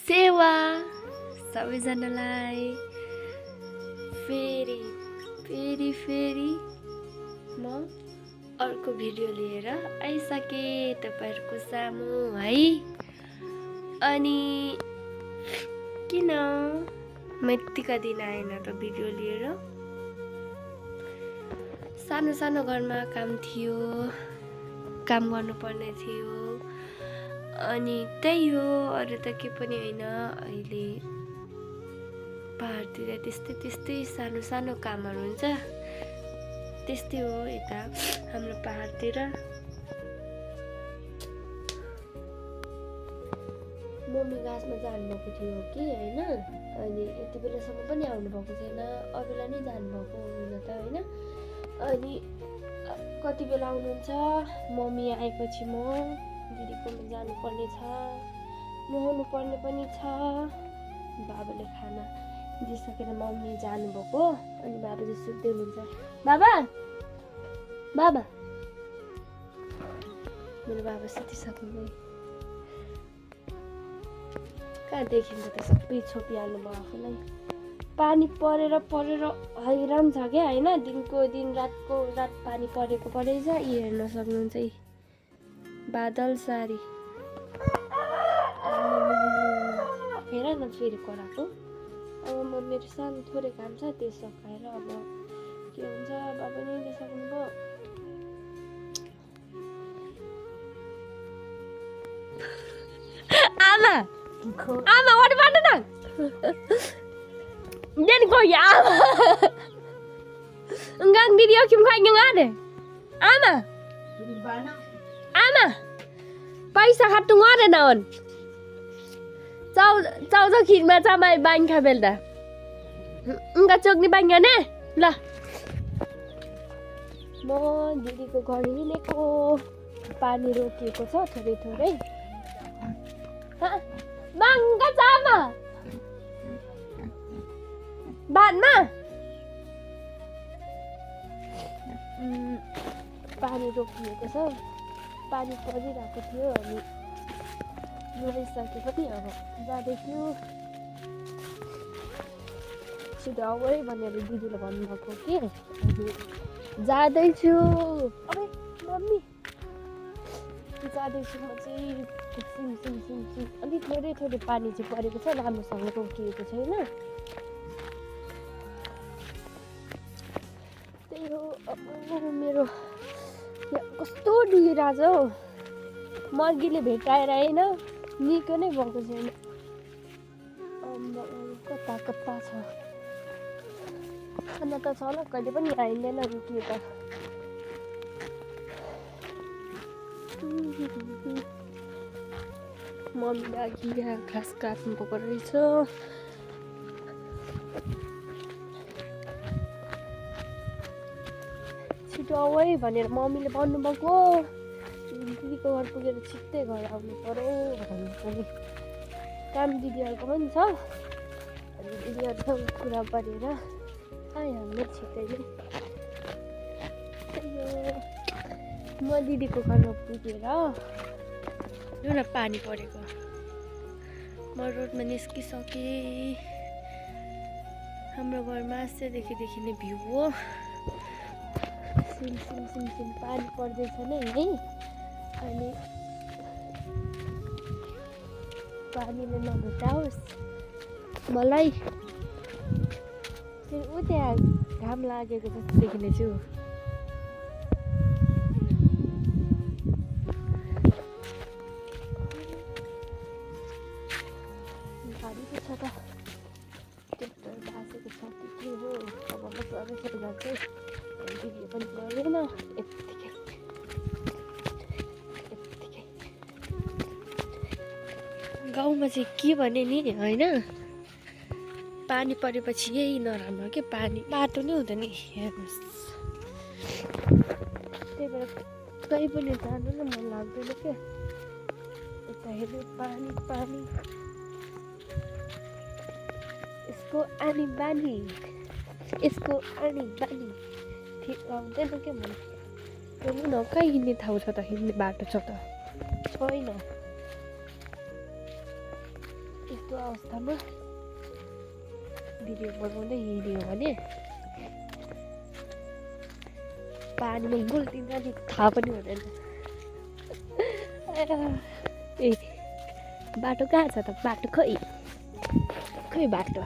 सेवा सबैजनालाई फेरि फेरि फेरि म अर्को भिडियो लिएर आइसके तपाईहरुको सामु है। अनि किन म यतिका दिन आएन त भिडियो लिएर? सानो सानो घरमा काम थियो, काम गर्नुपर्ने थियो, अनि त्यही हो, अरु त के पनि हैन। अहिले पहाडतिर त्यस्तै सानो सानो कामहरु हुन्छ, त्यस्तै हो यता हाम्रो पहाडतिर। मम्मी गाछमा जानुभएको थियो कि हैन, अनि यति बेलासम्म पनि आउनु भएको छैन, अबेला नै जानुभएको हुन त हैन। अनि कति बेला आउनुहुन्छ? मम्मी आएपछि म दिदीकोमा जानुपर्ने छ, नुहाउनु पर्ने पनि छ। बाबाले खाना दिइसकेर मम्मी जानुभएको, अनि बाबा चाहिँ सुत्दै हुनुहुन्छ। बाबा बाबा मेरो बाबा सुतिसक्नु। कहाँ देखिन्छ त, सबै छोपिहाल्नु भयो आफूलाई। पानी परेर हैरान छ क्या हैन, दिनको दिन रातको रात पानी परेको परेछ। यी हेर्न सक्नुहुन्छ यी बादल सारी, हेर न फेरि कराको। अब म मेरो सानो थोरै काम छ, त्यो सकाएर अब के हुन्छ। बाबा नै लिइसक्नुभयो। आमा आमा what about that? Then go ya. Enggak video kim kau yang ada. Ama. Ama. Paisa hatung ada naon. Cau khidma sama bang kabel dah. Enggak cok ni bang ne. Lah. म दिदीको घर हिँडेको, पानी रोकिएको छ थोरै थोरै। Bangga sama. बानमा पानी रोकिएको छ, पानी परिरहेको थियो। अनि नुहाइसके पनि अब जाँदैछु। छिटो आऊ है भनेर दिदीले भन्नुभएको कि, अनि जाँदैछु। अरे मम्मी जाँदैछु म चाहिँ। अलिक थोरै थोरै पानी चाहिँ परेको छ, राम्रोसँग रोकिएको छैन। त्यही हो। अब मेरो कस्तो डुलिरहेछ हौ, मर्गीले भेटाएर होइन, निको नै भएको छैन। कता कता छ, खाना त छ होला, कहिले पनि आइँदैन रोकिए त। मम्मीले अघि यहाँ घाँस काट्नु भएको रहेछ। छिटो आऊ है भनेर मम्मीले भन्नुभएको। दिदीको घर पुगेर छिट्टै घर आउनु पर्यो भन्नु। काम दिदीहरूको पनि छ, अनि दिदीहरूसँग कुरा गरेर आइहाल्नु छिट्टै नै। म दिदीको घरमा पुगेर लु न पानी परेको, म रोडमा निस्किसकेँ। हाम्रो घरमा आजदेखि देखिने भ्यू हो। सिम पानी पर्दैछ नै है। अनि पानीले नभेटाओस् मलाई। फेरि ऊ त्यहाँ घाम लागेको जस्तो देखिनेछु। गाडी पो छ त, ट्र्याक्टर बासेको छ कि के हो। अब बसेर जान्छ, भिडियो पनि गरेन। यत्तिकै गाउँमा चाहिँ के भने नि होइन, पानी परेपछि यही नराम्रो के, पानी बाटो नै हुँदैन हेर्नुहोस्। त्यही भएर कहीँ पनि जानु न मन लाग्दैन क्या। यता हेर्नु पानी पानी, यसको आनी बानी ठिक लाग्दैन क्या मलाई। हेर्नु न कहाँ हिँड्ने ठाउँ छ त, हिँड्ने बाटो छ त छैन। यस्तो अवस्थामा भिडियो बनाउँदै हिँड्यो भने पानीमा हिँड्दिन्छ नि थाहा पनि हुँदैन। ए बाटो कहाँ छ त? बाटो खै बाटो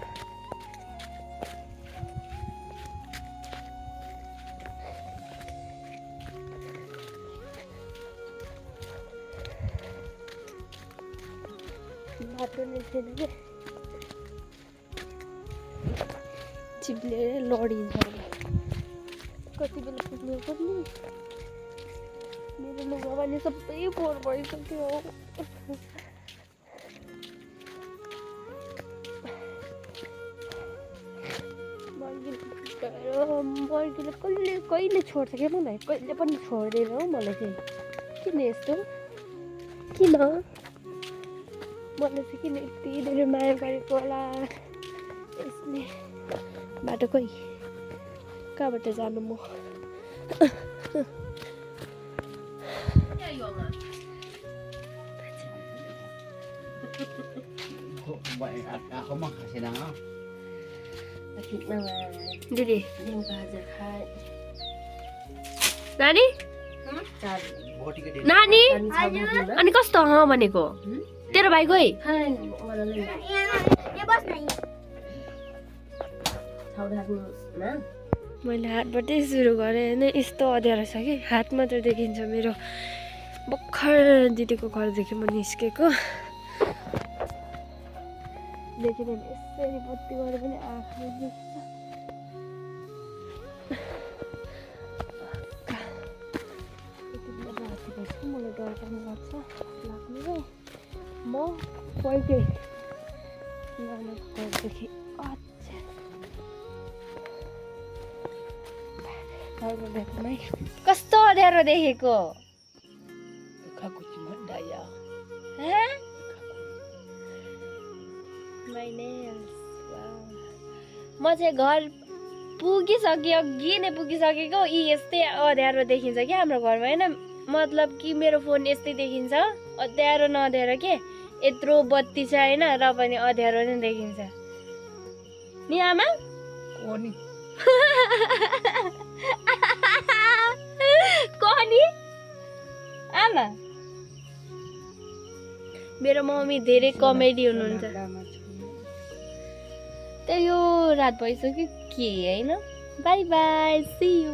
बाटो नै छैन क्या। चिप्ले लडिन्छ कति बेला पुग्नु पर्ने। मेरो लुगा पनि सबै फोहोर भइसक्यो। मर्गीले कहिले छोड्छ क्या मलाई, कहिले पनि छोड्दैन हौ मलाई चाहिँ। किन यस्तो किन मलाई चाहिँ किन यति धेरै माया गरेको होला यसले। बाटो खोइ कहाँबाट जानु म? दिदी नानी नानी अनि कस्तो भनेको तेरो भाइ खोइ? मैले हातबाटै सुरु गरेँ होइन। यस्तो अँध्यारो छ कि हात मात्र देखिन्छ मेरो। भर्खर दिदीको घरदेखि म निस्केको देखिन यसरी बत्ती गरेर पनि आँखा देख्छ। यति बेला राति भएपछि मलाई डर पनि लाग्छ लाग्नु है। म पहिल्यै नानीको घरदेखि कस्तो अँध्यारो देखेको। म चाहिँ घर पुगिसकेँ, अघि नै पुगिसकेको। यी यस्तै अँध्यारो देखिन्छ क्या हाम्रो घरमा होइन। मतलब कि मेरो फोन यस्तै देखिन्छ, अँध्यारो नअँध्यारो के। यत्रो बत्ती छ होइन र पनि अँध्यारो नै देखिन्छ नि आमा। कहनी आमा मेरो मम्मी धेरै कमेडी हुनुहुन्छ। त्यही यो रात भइसक्यो के होइन। Bye bye see you.